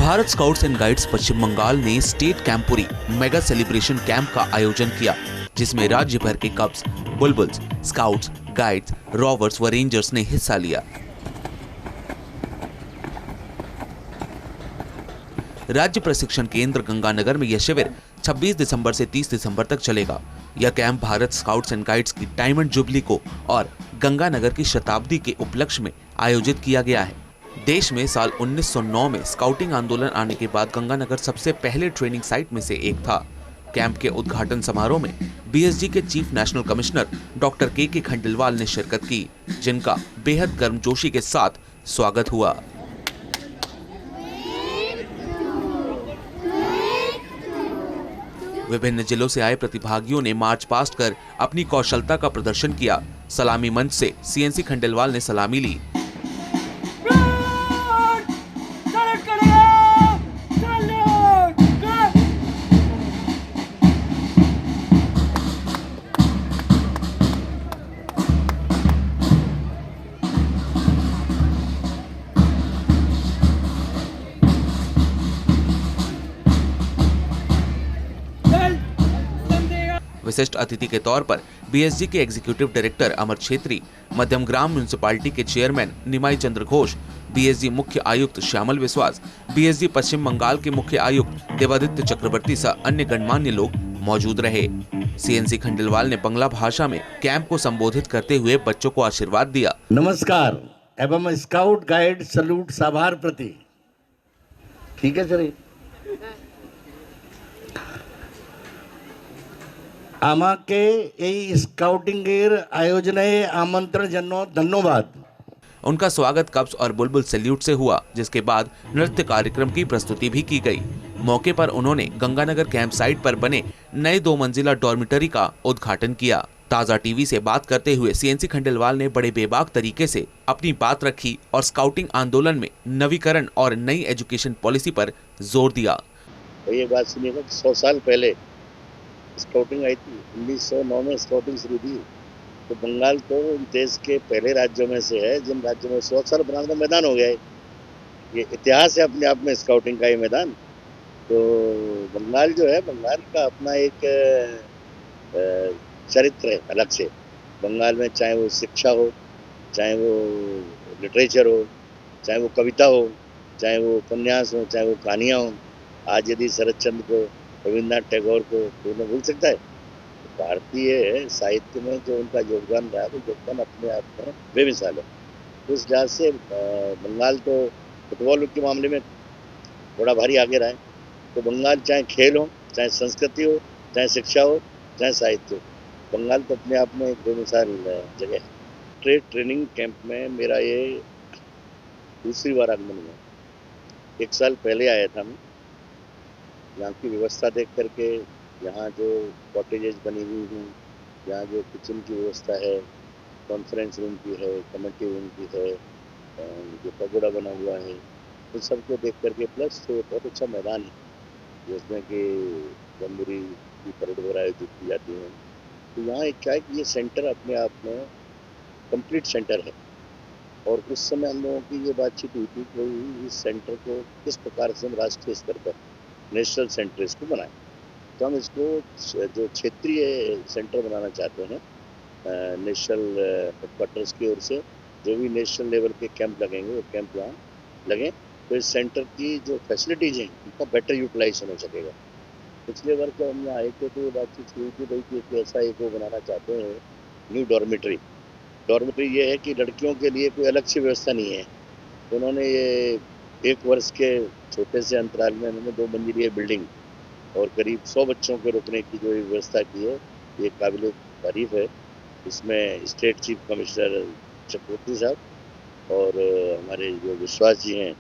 Bharat scouts and guides पश्चिम बंगाल ने state कैंपुरी mega celebration camp का आयोजन किया, जिसमें राज्य भर के कब्स, बुलबुल्स, स्काउट्स, गाइड्स, रोवर्स व रेंजर्स ने हिस्सा लिया। राज्य प्रशिक्षण केंद्र गंगानगर में यह शिविर 26 दिसंबर से 30 दिसंबर तक चलेगा। यह camp Bharat scouts and guides की डायमंड जुबली को और गंगानगर की शताब्दी के उपलक्ष्य में आयोजित किया गया है। देश में साल 1909 में स्काउटिंग आंदोलन आने के बाद गंगानगर सबसे पहले ट्रेनिंग साइट में से एक था। कैंप के उद्घाटन समारोह में बीएसजी के चीफ नेशनल कमिश्नर डॉक्टर के खंडेलवाल ने शिरकत की, जिनका बेहद गर्मजोशी के साथ स्वागत हुआ। विभिन्न जिलों से आए प्रतिभागियों ने मार्च पास्ट कर अपनी कौशलता का प्रदर्शन किया। सलामी मंच से सीएनसी खंडेलवाल ने सलामी ली। विशिष्ट अतिथि के तौर पर बीएसजी के एग्जीक्यूटिव डायरेक्टर अमर छेत्री, मध्यम ग्राम म्युनिसिपैलिटी के चेयरमैन निमाई चंद्र घोष, बीएसजी मुख्य आयुक्त श्यामल विश्वास, बीएसजी पश्चिम बंगाल के मुख्य आयुक्त देवादित्य चक्रवर्ती सहित अन्य गणमान्य लोग मौजूद रहे। सीएनसी खंडेलवाल ने बंगला भाषा में कैंप को संबोधित करते हुए बच्चों को आशीर्वाद दिया। नमस्कार एवं स्काउट गाइड सल्यूट सभार प्रति। ठीक है सर, আমাকে এই স্কাউটিংয়ের আয়োজনে আমন্ত্রণ জন্য ধন্যবাদ। उनका स्वागत कब्स और बुलबुल सैल्यूट से हुआ, जिसके बाद नृत्य कार्यक्रम की प्रस्तुति भी की गई। मौके पर उन्होंने गंगानगर कैंप साइट पर बने नए 2 मंजिला डॉर्मिटरी का उद्घाटन किया। ताजा टीवी से बात करते हुए सीएनसी खंडेलवाल ने बड़े बेबाक तरीके से अपनी बात रखी और स्काउटिंग आंदोलन में नवीकरण और नई एजुकेशन पॉलिसी पर जोर दिया। ये बात सुनिएगा, 100 साल पहले स्काउटिंग आई थी। 1909 में स्काउटिंग शुरू थी। तो बंगाल तो देश के पहले राज्यों में से है जिन राज्यों में 100 साल पुराना तो मैदान हो गया है। ये इतिहास है अपने आप में स्काउटिंग का ये मैदान। तो बंगाल जो है, बंगाल का अपना एक चरित्र है अलग से। बंगाल में चाहे वो शिक्षा हो, चाहे वो लिटरेचर हो, चाहे वो कविता हो, चाहे वो उपन्यास हो, चाहे वो कहानियाँ हो। आज यदि शरद चंद्र को, रविन्द्रनाथ टैगोर को कोई भूल सकता है? भारतीय साहित्य में जो उनका योगदान रहा है, वो योगदान अपने आप में बेमिसाल है। उस लिहाज से बंगाल तो फुटबॉल के मामले में थोड़ा भारी आगे रहा है। तो बंगाल चाहे खेल हो, चाहे संस्कृति हो, चाहे शिक्षा हो, चाहे साहित्य हो, बंगाल तो अपने आप में एक बेमिसाल जगह है। ट्रेनिंग कैंप में मेरा ये दूसरी बार आगमन हुआ। 1 साल पहले आया था मैं। यहाँ की व्यवस्था देख करके, यहाँ जो कॉटेजेस बनी हुई हैं, यहाँ जो किचन की व्यवस्था है, कॉन्फ्रेंस रूम की है, कमेटी रूम की है, जो पगोड़ा बना हुआ है, उन सबको देख करके, प्लस तो बहुत अच्छा मैदान है जिसमें कि जम्बूरी की परेड वगैरह आयोजित की जाती है। तो यहाँ एक क्या है कि ये सेंटर अपने आप में कंप्लीट सेंटर है। और उस समय हम लोगों की ये बातचीत हुई थी कि इस सेंटर को किस प्रकार से हम राष्ट्रीय स्तर पर नेशनल सेंटर इसको बनाएं। तो हम इसको जो क्षेत्रीय सेंटर बनाना चाहते हैं, नेशनल हेडक्वार्टर्स की ओर से जो भी नेशनल लेवल के कैंप लगेंगे, वो कैंप यहाँ लगें, तो इस सेंटर की जो फैसिलिटीज हैं उनका बेटर यूटिलाइजेशन हो सकेगा। पिछले वर्ष जब हम यहाँ आए थे तो ये बातचीत हुई थी भाई कि ऐसा एक वो बनाना चाहते हैं न्यू डॉर्मिटरी। डॉर्मिटरी ये है कि लड़कियों के लिए कोई अलग सी व्यवस्था नहीं है। तो उन्होंने ये 1 वर्ष के छोटे से अंतराल में उन्होंने 2 मंजिली बिल्डिंग और करीब 100 बच्चों के रुकने की जो व्यवस्था की है, ये काबिल तारीफ है। इसमें स्टेट चीफ कमिश्नर चक्रवर्ती साहब और हमारे जो विश्वास जी हैं,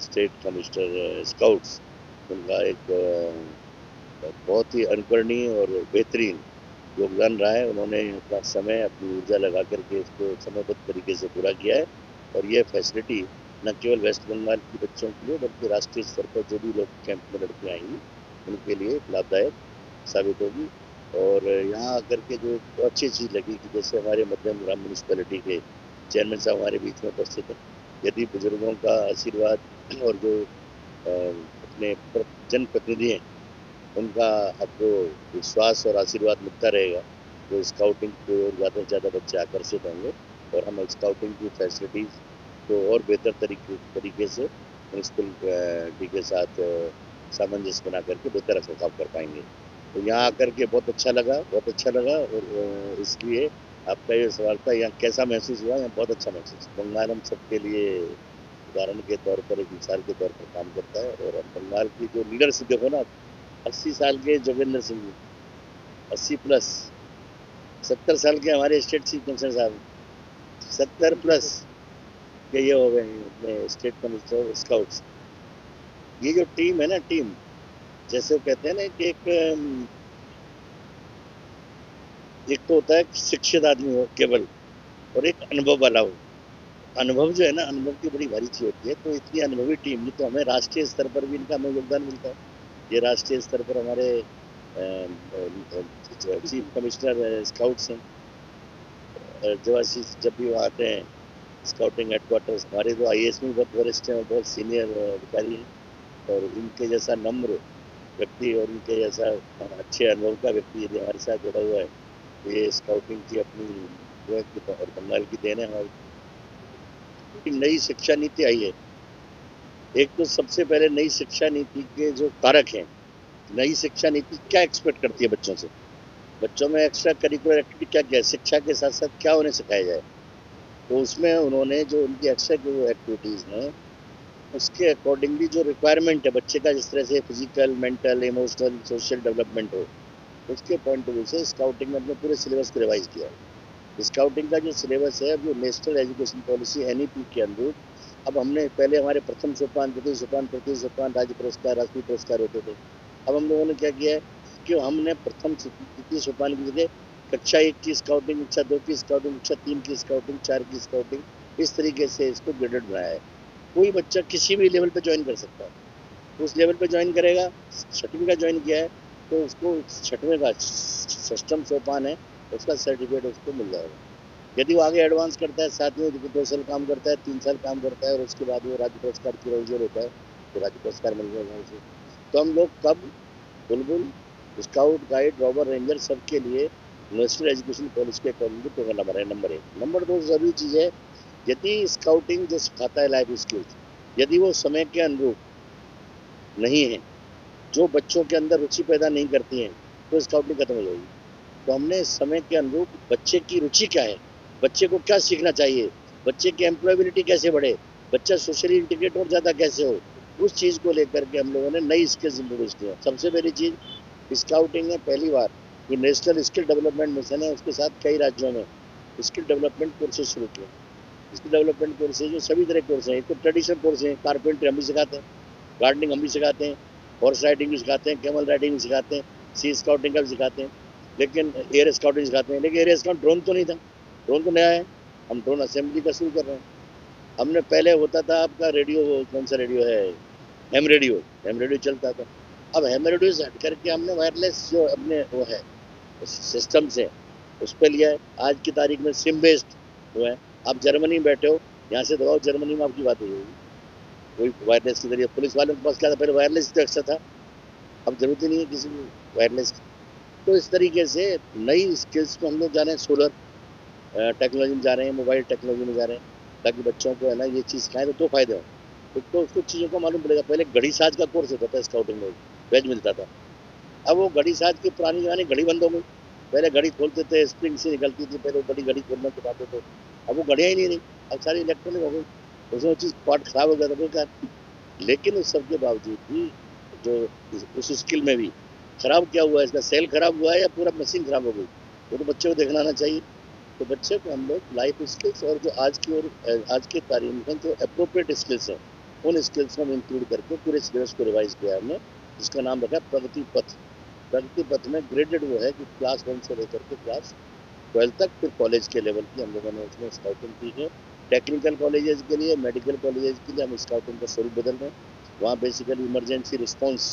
स्टेट कमिश्नर स्काउट्स, उनका एक बहुत ही अनुकरणीय और बेहतरीन योगदान रहा है। उन्होंने अपना समय, अपनी ऊर्जा लगा करके इसको समयबद्ध तरीके से पूरा किया है। और ये फैसिलिटी न केवल वेस्ट बंगाल के बच्चों के लिए बल्कि राष्ट्रीय स्तर पर जो भी लोग कैंप में लड़के आएंगी उनके लिए लाभदायक साबित होगी। और यहाँ आकर के जो अच्छी चीज़ लगी कि जैसे हमारे मध्यम ग्राम म्यूनिसिपैलिटी के चेयरमैन साहब हमारे बीच में उपस्थित हैं। यदि बुजुर्गों का आशीर्वाद और जो अपने जनप्रतिनिधि हैं उनका आपको विश्वास और आशीर्वाद मिलता रहेगा, तो स्काउटिंग की ओर ज़्यादा से ज़्यादा बच्चे आकर्षित होंगे और हम स्काउटिंग की फैसिलिटीज़ को और बेहतर तरीके से म्यूनसिपल डी के साथ सामंजस्य बना करके बेहतर रखरखाव कर पाएंगे। तो यहाँ आकर के बहुत अच्छा लगा और इसलिए आपका ये सवाल था यहाँ कैसा महसूस हुआ, यहाँ बहुत अच्छा महसूस। बंगाल हम सबके लिए उदाहरण के तौर पर एक मिसाल के तौर पर काम करता है और हम बंगाल की जो लीडरशिप देखो ना, 80 साल के जोगेंद्र सिंह जी, 80 प्लस, 70 साल के हमारे स्टेट चीफ मिनिस्टर साहब, 70 प्लस के ये हो गए हैं अपने स्टेट कमिश्नर स्काउट्स। ये जो टीम है ना, टीम जैसे वो कहते हैं ना कि एक तो होता है शिक्षित आदमी हो केवल और एक अनुभव वाला हो। अनुभव जो है ना, अनुभव की बड़ी भारी चीज होती है। तो इतनी अनुभवी टीम, ये तो हमें राष्ट्रीय स्तर पर भी इनका हमें योगदान मिलता है। ये राष्ट्रीय स्तर पर हमारे चीफ कमिश्नर स्काउट्स हैं, जब भी वहाँ आते हैं स्काउटिंग हेडक्वार्टर्स, हमारे तो IAS में बहुत वरिष्ठ हैं और बहुत सीनियर अधिकारी हैं और इनके जैसा नम्र व्यक्ति और इनके जैसा अच्छे अनुभव का व्यक्ति यदि हमारे साथ जुड़ा हुआ है, ये स्काउटिंग की अपनी जो है और बंगाल की देन है। हमारी नई शिक्षा नीति आई है, एक तो सबसे पहले नई शिक्षा नीति के जो कारक हैं, नई शिक्षा नीति क्या एक्सपेक्ट करती है बच्चों से, बच्चों में एक्स्ट्रा करिकुलर एक्टिविटी क्या क्या है, शिक्षा के साथ साथ क्या उन्हें सिखाया जाए। तो उसमें उन्होंने जो उनकी एक्स्ट्रा एक्टिविटीज़ हैं उसके अकॉर्डिंगली जो रिक्वायरमेंट है बच्चे का, जिस तरह से physical, mental, emotional, social development हो, उसके पॉइंट ऑफ व्यू से स्काउटिंग में अपने पूरे सिलेबस को रिवाइज किया है। स्काउटिंग का जो सिलेबस है वो नेशनल एजुकेशन पॉलिसी NEP के अनुरूप, अब हमने पहले हमारे प्रथम सोपान, द्वितीय सोपान, तृतीय सोपान, राज्य पुरस्कार, राष्ट्रीय पुरस्कार होते थे। अब हम लोगों ने क्या किया है कि हमने प्रथम द्वितीय सोपान की जगह कक्षा 1 की स्काउटिंग, कक्षा 2 की स्काउटिंग, कक्षा 3 की स्काउटिंग, 4 की स्काउटिंग, इस तरीके से इसको ग्रेडेड बनाया है। कोई बच्चा किसी भी लेवल पे ज्वाइन कर सकता है, उस लेवल पे ज्वाइन करेगा। 6वीं का ज्वाइन किया है तो उसको 6वें का सिस्टम सोपान है, उसका सर्टिफिकेट उसको मिल जाएगा। यदि वो आगे एडवांस करता है, साथ में 2 साल काम करता है, 3 साल काम करता है और उसके बाद वो राज्य पुरस्कार की रेजर होता है, तो राज्य पुरस्कार मिल जाएगा उसे। तो हम लोग कब बुलबुल, स्काउट, गाइड, रॉबर, रेंजर सबके लिए नेशनल एजुकेशन पॉलिसी के अकॉर्डिंग प्रोग्राम नंबर है, नंबर 1। नंबर 2 जरूरी चीज़ है, यदि स्काउटिंग जो सिखाता है लाइफ स्किल्स, यदि वो समय के अनुरूप नहीं है, जो बच्चों के अंदर रुचि पैदा नहीं करती हैं, तो स्काउटिंग खत्म हो जाएगी। तो हमने समय के अनुरूप बच्चे की रुचि क्या है, बच्चे को क्या सीखना चाहिए, बच्चे की एम्प्लॉयबिलिटी कैसे बढ़े, बच्चा सोशली इंटीग्रेट और ज़्यादा कैसे हो, उस चीज़ को लेकर के हम लोगों ने नई स्किल्स इंट्रोड्यूस की है। सबसे पहली चीज़ स्काउटिंग में पहली बार ये नेशनल स्किल डेवलपमेंट मिशन है, उसके साथ कई राज्यों में स्किल डेवलपमेंट कोर्सेज शुरू किए। स्किल डेवलपमेंट कोर्सेज जो सभी तरह के कोर्स हैं, एक तो ट्रेडिशनल कोर्स हैं, कारपेंटर हम भी सिखाते हैं, गार्डनिंग हम भी सिखाते हैं, हॉर्स राइडिंग भी सिखाते हैं, कैमल राइडिंग भी सिखाते हैं, सी स्काउटिंग का भी सिखाते हैं, लेकिन एयर स्काउटिंग सिखाते हैं। लेकिन एयर स्काउट ड्रोन तो नहीं था, ड्रोन तो नया है, हम ड्रोन असेंबली का शुरू कर रहे हैं। हमने पहले होता था आपका रेडियो, कौन सा रेडियो है, हेम रेडियो चलता था। अब हेम रेडियो से हट करके हमने वायरलेस जो अपने वो है सिस्टम से उस पर लिया है। आज की तारीख में सिम बेस्ड वो है, आप जर्मनी में बैठे हो, यहाँ से दबाओ, जर्मनी में आपकी बात हो जाएगी, कोई वायरलेस के जरिए। पुलिस वालों के पास क्या था, पहले वायरलेस तो एक्स्ट्रा था, अब जरूरत ही नहीं है किसी को वायरलेस की। तो इस तरीके से नई स्किल्स में हम लोग जा रहे हैं, सोलर टेक्नोलॉजी में जा रहे हैं, मोबाइल टेक्नोलॉजी में जा रहे हैं, ताकि बच्चों को है ना ये चीज़ सिखाएं। तो 2 फायदे हों, एक तो उसको चीज़ों को मालूम पड़ेगा। पहले घड़ी साज का कोर्स होता था स्काउटिंग में, बैच मिलता था। अब वो घड़ी साज की पुरानी जमाने घड़ी बंद हो गई, पहले घड़ी खोलते थे, स्प्रिंग से निकलती थी, पहले बड़ी घड़ी खोलना सिखाते थे, अब वो घड़ियाँ ही नहीं रही, अब सारी इलेक्ट्रॉनिक हो गई, उसमें चीज़ पार्ट खराब हो गया था बेकार। लेकिन उस सब के बावजूद भी जो उस स्किल में भी खराब क्या हुआ है, इसका सेल खराब हुआ है या पूरा मशीन खराब हो गई, वो तो बच्चे को देखना आना चाहिए। तो बच्चे को हम लोग लाइफ स्किल्स और जो आज की तारीख में जो अप्रोप्रिएट स्किल्स हैं, उन स्किल्स को हम इंक्लूड करके पूरे सिलेबस को रिवाइज किया हमने, जिसका नाम रखा प्रगति पथ। प्रगति पथ में ग्रेडेड वो है कि क्लास 1 से लेकर के क्लास 12 तक, फिर कॉलेज के लेवल की हम लोगों ने उसमें स्काउटिंग की है। टेक्निकल कॉलेजेस के लिए, मेडिकल कॉलेजेस के लिए हम स्काउटिंग का स्वरूप बदल रहे हैं। वहाँ बेसिकली इमरजेंसी रिस्पॉन्स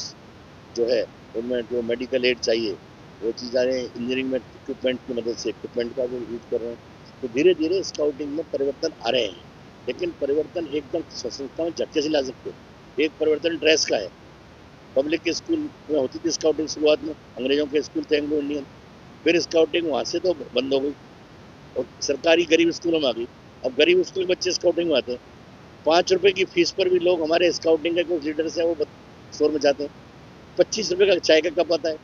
जो है, उनमें जो मेडिकल एड चाहिए वो चीज़ आ रहे हैं। इंजीनियरिंग में इक्विपमेंट की मदद से इक्विपमेंट का वो यूज कर रहे हैं। तो धीरे धीरे स्काउटिंग में परिवर्तन आ रहे हैं, लेकिन परिवर्तन एकदम संस्था में झटके से ला सकते, एक परिवर्तन ड्रेस का है। पब्लिक के स्कूल में होती थी स्काउटिंग शुरुआत में, अंग्रेजों के स्कूल थे एंग्लो इंडियन, फिर स्काउटिंग वहाँ से तो बंद हो गई और सरकारी गरीब स्कूलों में आ गई। अब गरीब स्कूल के बच्चे स्काउटिंग में आते हैं, 5 रुपए की फीस पर भी लोग, हमारे स्काउटिंग के कुछ लीडर्स हैं वो शोर में जाते हैं, 25 रुपए का चाय का कप आता है।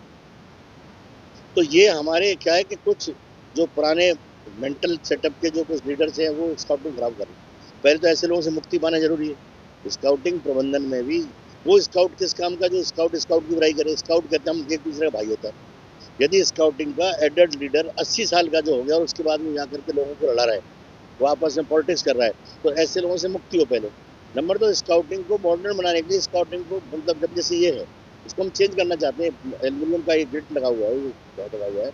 तो ये हमारे क्या है कि कुछ जो पुराने मेंटल सेटअप के जो कुछ लीडर्स हैं वो स्काउटिंग खराब कर रहे हैं। पहले तो ऐसे लोगों से मुक्ति पाना जरूरी है। स्काउटिंग प्रबंधन में भी वो स्काउट किस काम का जो स्काउट की बुराई करे। स्काउट कहते हैं हम एक दूसरे का भाई होता है। यदि स्काउटिंग का एडल्ट लीडर 80 साल का जो हो गया और उसके बाद में जाकर के लोगों को लड़ा रहा है, वो आपस में पॉलिटिक्स कर रहा है, तो ऐसे लोगों से मुक्ति हो पहले। नंबर 2, स्काउटिंग को मॉडर्न बनाने के लिए स्काउटिंग को मतलब जब जैसे ये है इसको हम चेंज करना चाहते हैं। एल्यूमिनियम का एक गेट लगा हुआ है, लगा हुआ है,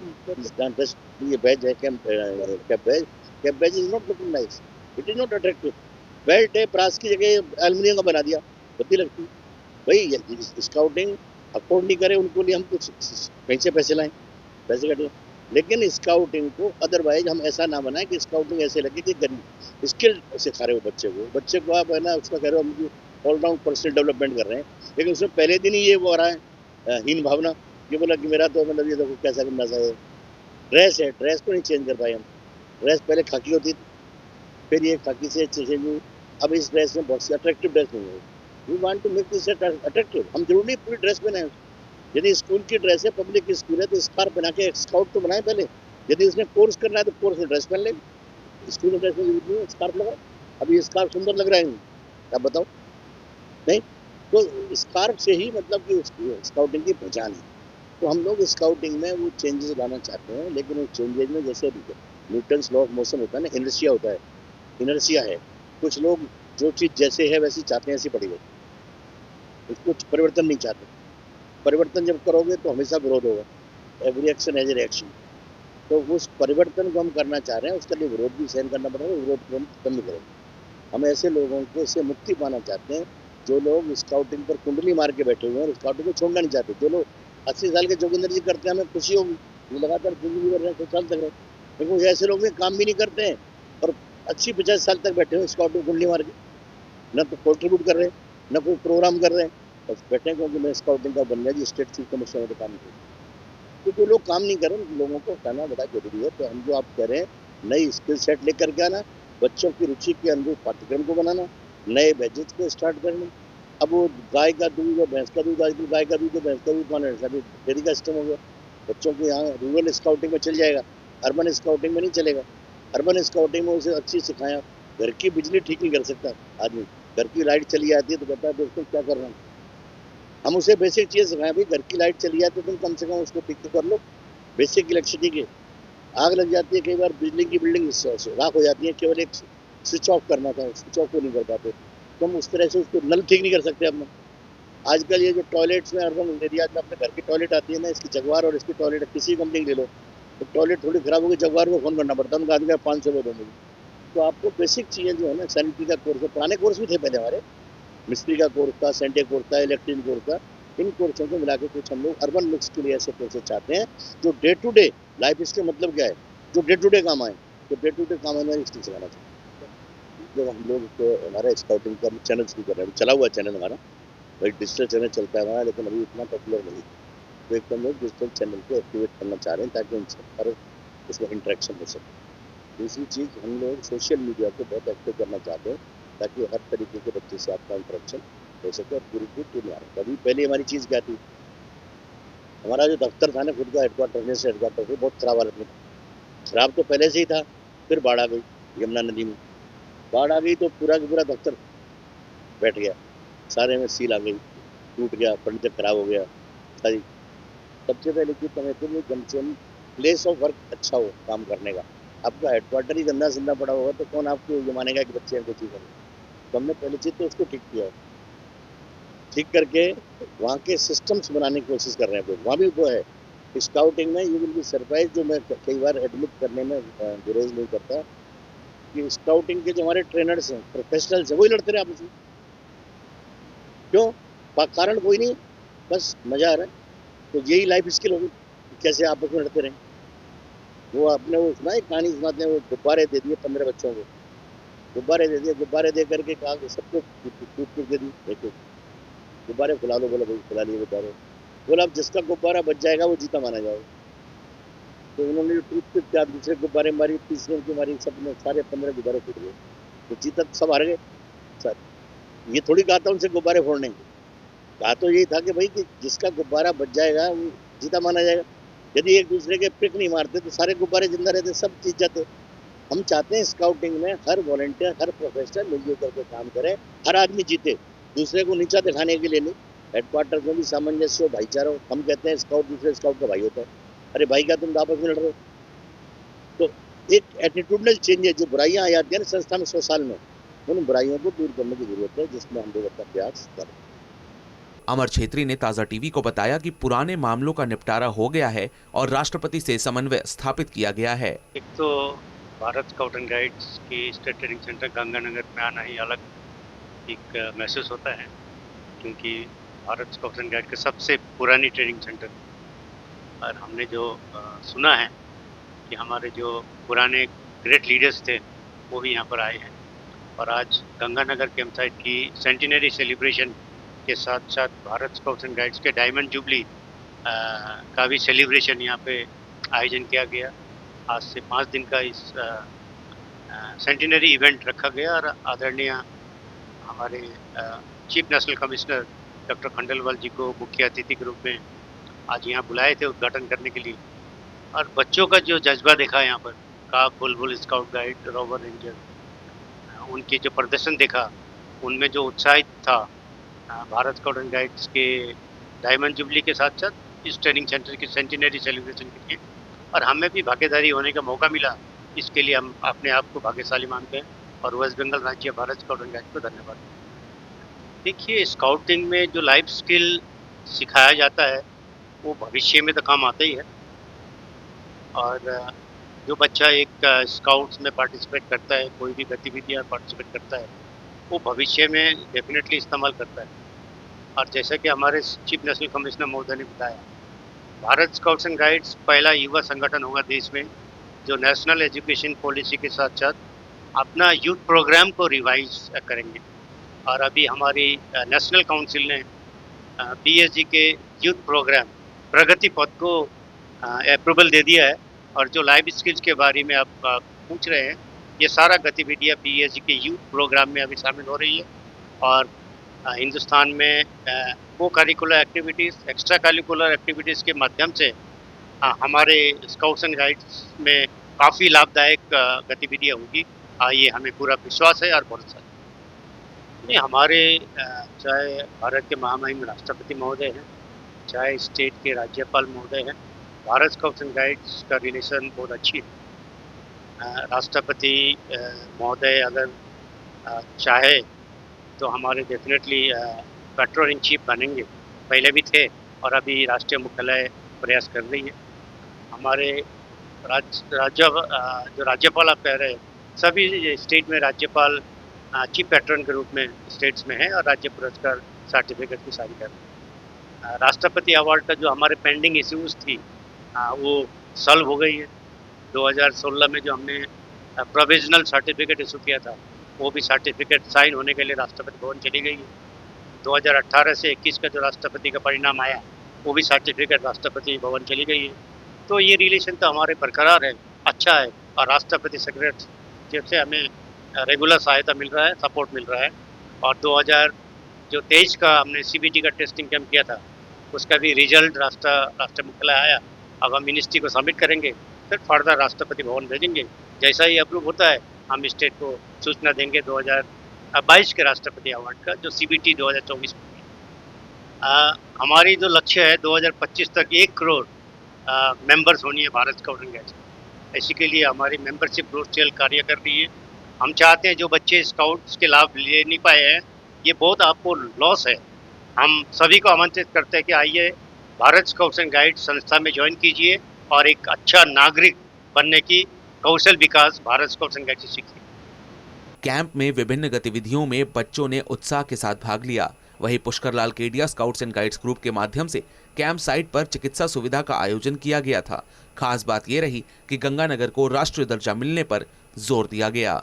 ये बैज है, camp badge is not looking nice, it is not attractive. Belt है, प्रास की जगह एल्यूमिनियम का बना दिया, बत्ती लगती। भाई स्काउटिंग अफोर्ड नहीं करे उनको लिए हम कुछ कहीं से पैसे लाएं, पैसे कटें। लेकिन स्काउटिंग को अदरवाइज हम ऐसा ना बनाएं कि स्काउटिंग ऐसे लगे कि गरीब स्किल सिखा रहे हो बच्चे को आप है ना उसका कह रहे हो हम ऑलराउंड पर्सनल डेवलपमेंट कर रहे हैं, लेकिन उसमें पहले दिन ही ये वो आ रहा है हीन भावना, ये बोला कि मेरा तो मतलब ये देखो कैसा करना चाहिए। ड्रेस है, ड्रेस को नहीं चेंज कर पाए हम। ड्रेस पहले खाकी होती थी, फिर ये खाकी से चेंज हुई, अब इस ड्रेस में बहुत सी अट्रैक्टिव ड्रेस नहीं है। We want to make this attractive. हम जरूर नहीं पूरी ड्रेस पहने। यदि स्कूल की ड्रेस है, पब्लिक की स्कूल है, तो स्कार्फ बना के स्काउट तो बनाए पहले। यदि उसने कोर्स करना है तो कोर्स में ड्रेस पहन ले, स्कूल में ड्रेस में स्कार्फ लगा। अभी स्कार्फ सुंदर लग रहा है, आप बताओ? नहीं। तो स्कार्फ से ही मतलब कि स्काउटिंग की पहचान है। तो हम लोग स्काउटिंग में वो चेंजेस लाना चाहते हैं, लेकिन उस चेंजेस में जैसे न्यूटन्स लॉ ऑफ मोशन होता है ना, इनर्शिया होता है, इनर्शिया है। कुछ लोग जो चीज़ जैसे है वैसी चाहते हैं, ऐसी पड़ी है, उसको परिवर्तन नहीं चाहते। परिवर्तन जब करोगे तो हमेशा विरोध होगा, every action as a reaction. तो उस परिवर्तन को हम करना चाह रहे हैं, उसके लिए विरोध भी सहन करना पड़ेगा, विरोध को हम खत्म नहीं करेंगे। हम ऐसे लोगों को इससे मुक्ति पाना चाहते हैं जो लोग स्काउटिंग पर कुंडली मार के बैठे हुए हैं और स्काउटिंग को छोड़ना नहीं चाहते। जो लोग 80 साल के जोगिंदर जी करते हैं, हमें खुशी होगी, वो लगातार जिंदगी कर रहे हैं, 100 साल तक रहे। लेकिन ऐसे लोग भी काम भी नहीं करते हैं और 80-50 साल तक बैठे हुए स्काउटिंग कुंडली मार के, न तो कंट्रीब्यूट कर रहे हैं, न कोई प्रोग्राम कर रहे हैं, बस बैठे हैं क्योंकि मैं स्काउटिंग का बन गया जी, स्टेट चीफ कमिश्नर में तो काम नहीं। तो जो लोग काम नहीं करें उन लोगों को हटाना बड़ा जरूरी है। तो हम जो आप कह रहे हैं नई स्किल सेट लेकर के आना, बच्चों की रुचि के अनुरूप पाठ्यक्रम को बनाना, नए बैचेज को स्टार्ट करना। अब वो गाय का दूध और भैंस का दूध, आजकल गाय का दूध और भैंस का दूध माने डेयरी का सिस्टम हो गया। बच्चों को यहाँ रूरल स्काउटिंग में चल जाएगा, अर्बन स्काउटिंग में नहीं चलेगा। अर्बन स्काउटिंग में उसे अच्छी सिखाया, घर की बिजली ठीक नहीं कर सकता आदमी, घर की लाइट चली जाती है तो कहता है दोस्तों क्या कर रहा हूँ। हम उसे बेसिक चीज़ सिखाएं, भाई घर की लाइट चली जाती है तुम कम से कम उसको ठीक तो कर लो। बेसिक इलेक्ट्रिसिटी की आग लग जाती है, कई बार बिजली की बिल्डिंग राख हो जाती है, केवल एक स्विच ऑफ करना था, स्विच ऑफ को नहीं कर पाते। तो हम उस तरह से उसको नल ठीक नहीं कर सकते अपना। आजकल ये जो टॉयलेट्स में अर्बन एरियाज में अपने घर की टॉयलेट आती है ना, इसकी जगवार और इसकी टॉयलेट किसी कंपनी की ले लो, तो टॉयलेट थोड़ी खराब होगी, जगवार को फोन करना पड़ता है, उनका आदमी 500 रुपये दो मुझे। तो आपको बेसिक चीज़ें जो है ना, सैनिटरी का कोर्स है, पुराने कोर्स भी थे पहले हमारे, मिस्त्री का कोर्स था, सेंटे कोर्स था, इलेक्ट्रिक कोर्स था। इन कोर्सों को मिला के कुछ हम लोग अर्बन मिक्स के लिए ऐसे कोर्सेज चाहते हैं जो डे टू डे लाइफ, इसके मतलब क्या है, जो डे टू डे काम आए, तो डे टू डे काम आने वाली स्किल सिखाना चाहिए। जब हम लोग तो हमारा स्काउटिंग का चैनल शुरू कर रहे हैं, चला हुआ चैनल हमारा, भाई डिजिटल चैनल चलता है हमारा, लेकिन अभी इतना पॉपुलर नहीं। तो एक हम लोग डिजिटल चैनल को एक्टिवेट करना चाह रहे हैं ताकि उनसे हर इसमें इंटरेक्शन हो सके। दूसरी चीज़, हम लोग सोशल मीडिया को बहुत एक्टिव करना चाहते हैं ताकि हर तरीके के बच्चे से आपका इंटरेक्शन हो सके और पूरी दुनिया में। कभी पहले हमारी चीज़ क्या थी, हमारा जो दफ्तर था ना खुद का हेडक्वार्टर से बहुत खराब हालत में था। खराब तो पहले से ही था, फिर बाढ़ आ गई यमुना नदी में, बाढ़ आ गई तो पूरा का पूरा दफ्तर बैठ गया, सारे में सील आ गई, टूट गया, फर्नीचर खराब हो गया सारी। सबसे पहले की समय तो वो कम से कम प्लेस ऑफ वर्क अच्छा हो काम करने का। आपका हेडक्वार्टर ही गंदा सिंदा पड़ा होगा तो कौन आपको ये मानेगा कि बच्चे को चीज़ करें। तो हमने पहले चीज़ तो उसको ठीक किया, ठीक करके वहाँ के सिस्टम्स बनाने की कोशिश कर रहे हैं। वहाँ भी वो है स्काउटिंग में, यू विल बी सरप्राइज, जो मैं कई बार एडमिट करने में गुरेज नहीं करता कि स्काउटिंग के जो हमारे ट्रेनर्स हैं, प्रोफेशनल्स हैं, वही लड़ते रहे आपस में। क्यों? कारण कोई नहीं, बस मजा आ रहा है। तो यही लाइफ स्किल होगी, कैसे आपस में लड़ते रहें। वो अपने वो सुना, एक कहानी सुनाते हैं, वो गुब्बारे दे दिए 15 बच्चों को, गुब्बारे दे दिए, गुब्बारे दे करके कहा कि सबको टूट के दे दी, देखो गुब्बारे फुला लो, बोला भाई फुला लिए गुब्बारे। बोला अब जिसका गुब्बारा बच जाएगा वो जीता माना जाएगा। तो उन्होंने जो टूथ पिक किया, दूसरे गुब्बारे मारी, तीसरे की मारी, सबने सारे 15 गुब्बारे फूट गए। तो जीता तो सब हार गए सर। ये थोड़ी कहा था उनसे गुब्बारे फोड़ने की, कहा तो यही था कि भाई कि जिसका गुब्बारा बच जाएगा वो जीता माना जाएगा। यदि एक दूसरे के पिक नहीं मारते तो सारे गुब्बारे जिंदा रहते, सब जीत जाते। हम चाहते हैं स्काउटिंग में हर वॉलंटियर, हर प्रोफेशनल मिलजुल करके काम करे, हर आदमी जीते, दूसरे को नीचा दिखाने के लिए नहीं। हेडक्वार्टर में भी सामंजस्य हो, भाईचारा हो। हम कहते हैं स्काउट दूसरे स्काउट का भाई होता है। अरे भाई क्या तुम आपस में लड़ रहे हो? तो एक एटीट्यूडनल चेंज है, जो बुराइयां आ जाती है ना संस्था में 100 साल में, उन बुराइयों को दूर करने की जरूरत है, जिसमें हम लोग अपना प्रयास करें। अमर छेत्री ने ताजा टीवी को बताया कि पुराने मामलों का निपटारा हो गया है और राष्ट्रपति से समन्वय स्थापित किया गया है। एक तो भारत स्काउट एंड गाइड्स की स्टेट ट्रेनिंग सेंटर गंगानगर में आना ही अलग एक महसूस होता है, क्योंकि भारत स्काउट एंड गाइड का सबसे पुरानी ट्रेनिंग सेंटर, और हमने जो सुना है कि हमारे जो पुराने ग्रेट लीडर्स थे वो भी यहाँ पर आए हैं, और आज गंगानगर कैंप साइट की सेंटिनरी सेलिब्रेशन के साथ साथ भारत स्काउट्स एंड गाइड्स के डायमंड जुबली का भी सेलिब्रेशन यहाँ पे आयोजन किया गया। आज से 5 दिन का इस सेंटिनरी इवेंट रखा गया, और आदरणीय हमारे chief national commissioner doctor Khandelwal ji को मुख्य अतिथि के रूप में आज यहाँ बुलाए थे उद्घाटन करने के लिए। और बच्चों का जो जज्बा देखा यहाँ पर, काफ, बुलबुल, स्काउट गाइड, रोवर रेंजर, उनके जो प्रदर्शन देखा, उनमें जो उत्साहित था भारत स्काउट एंड गाइड्स के डायमंड जुबली के साथ साथ इस ट्रेनिंग सेंटर की सेंटिनरी सेलिब्रेशन के लिए, और हमें भी भागीदारी होने का मौका मिला, इसके लिए हम अपने आप को भाग्यशाली मानते हैं और वेस्ट बंगाल राज्य भारत स्काउट एंड गाइड को धन्यवाद। देखिए, स्काउटिंग में जो लाइफ स्किल सिखाया जाता है वो भविष्य में तो काम आता ही है, और जो बच्चा एक स्काउट्स में पार्टिसिपेट करता है, कोई भी गतिविधियाँ पार्टिसिपेट करता है, वो भविष्य में डेफिनेटली इस्तेमाल करता है। और जैसा कि हमारे चीफ नेशनल कमिश्नर महोदय ने बताया, भारत स्काउट्स एंड गाइड्स पहला युवा संगठन होगा देश में जो नेशनल एजुकेशन पॉलिसी के साथ साथ अपना यूथ प्रोग्राम को रिवाइज करेंगे। और अभी हमारी नेशनल काउंसिल ने बीएसजी के यूथ प्रोग्राम प्रगति पथ को अप्रूवल दे दिया है, और जो लाइफ स्किल्स के बारे में आप पूछ रहे हैं, ये सारा गतिविधियाँ बीएसजी के यूथ प्रोग्राम में अभी शामिल हो रही है। और हिंदुस्तान में को curricular activities, extra curricular activities के माध्यम से हमारे स्काउट्स एंड गाइड्स में काफ़ी लाभदायक गतिविधियाँ होंगी, ये हमें पूरा विश्वास है और भरोसा है। नहीं, हमारे चाहे भारत के महामहिम राष्ट्रपति महोदय हैं, चाहे स्टेट के राज्यपाल महोदय हैं, भारत स्काउट्स एंड गाइड्स का रिलेशन बहुत अच्छी है। राष्ट्रपति महोदय अगर चाहे तो हमारे डेफिनेटली पेट्रोल इन चीफ बनेंगे, पहले भी थे और अभी राष्ट्रीय मुख्यालय प्रयास कर रही है। हमारे जो राज्यपाल आप कह रहे हैं, सभी स्टेट में राज्यपाल चीफ पैट्रन के रूप में स्टेट्स में है और राज्य पुरस्कार सर्टिफिकेट की सारी कर रहे हैं। राष्ट्रपति अवार्ड का जो हमारे पेंडिंग इश्यूज थी वो सॉल्व हो गई है। 2016 में जो हमने प्रोविजनल सर्टिफिकेट इशू किया था, वो भी सर्टिफिकेट साइन होने के लिए राष्ट्रपति भवन चली गई है। 2018 से 21 का जो राष्ट्रपति का परिणाम आया, वो भी सर्टिफिकेट राष्ट्रपति भवन चली गई है। तो ये रिलेशन तो हमारे बरकरार है, अच्छा है, और राष्ट्रपति सेक्रेटरी से हमें रेगुलर सहायता मिल रहा है, सपोर्ट मिल रहा है। और 2023 का हमने सीबीटी का टेस्टिंग कैंप किया था, उसका भी रिजल्ट राष्ट्र मुख्यालय आया। अब हम मिनिस्ट्री को सबमिट करेंगे, फिर फर्दर राष्ट्रपति भवन भेजेंगे। जैसा ही अप्रूव होता है, हम स्टेट को सूचना देंगे 2022 के राष्ट्रपति अवार्ड का, जो सीबीटी 2024 में। हमारी जो लक्ष्य है 2025 तक 1 करोड़ मेंबर्स होनी है भारत स्काउट एंड गाइड्स। इसी के लिए हमारी मेंबरशिप ग्रोथ सेल कार्य कर रही है। हम चाहते हैं जो बच्चे स्काउट्स के लाभ ले नहीं पाए हैं, ये बहुत आपको लॉस है। हम सभी को आमंत्रित करते हैं कि आइए भारत स्काउट्स एंड गाइड्स संस्था में ज्वाइन कीजिए और एक अच्छा नागरिक बनने की कौशल विकास भारत स्काउट्स एंड गाइड्स से सीखिए। कैंप में विभिन्न गतिविधियों में बच्चों ने उत्साह के साथ भाग लिया। वहीं Pushkarlal Kedia scouts and guides group के माध्यम से कैंप साइट पर चिकित्सा सुविधा का आयोजन किया गया था। खास बात यह रही कि गंगानगर को राष्ट्रीय दर्जा मिलने पर जोर दिया गया।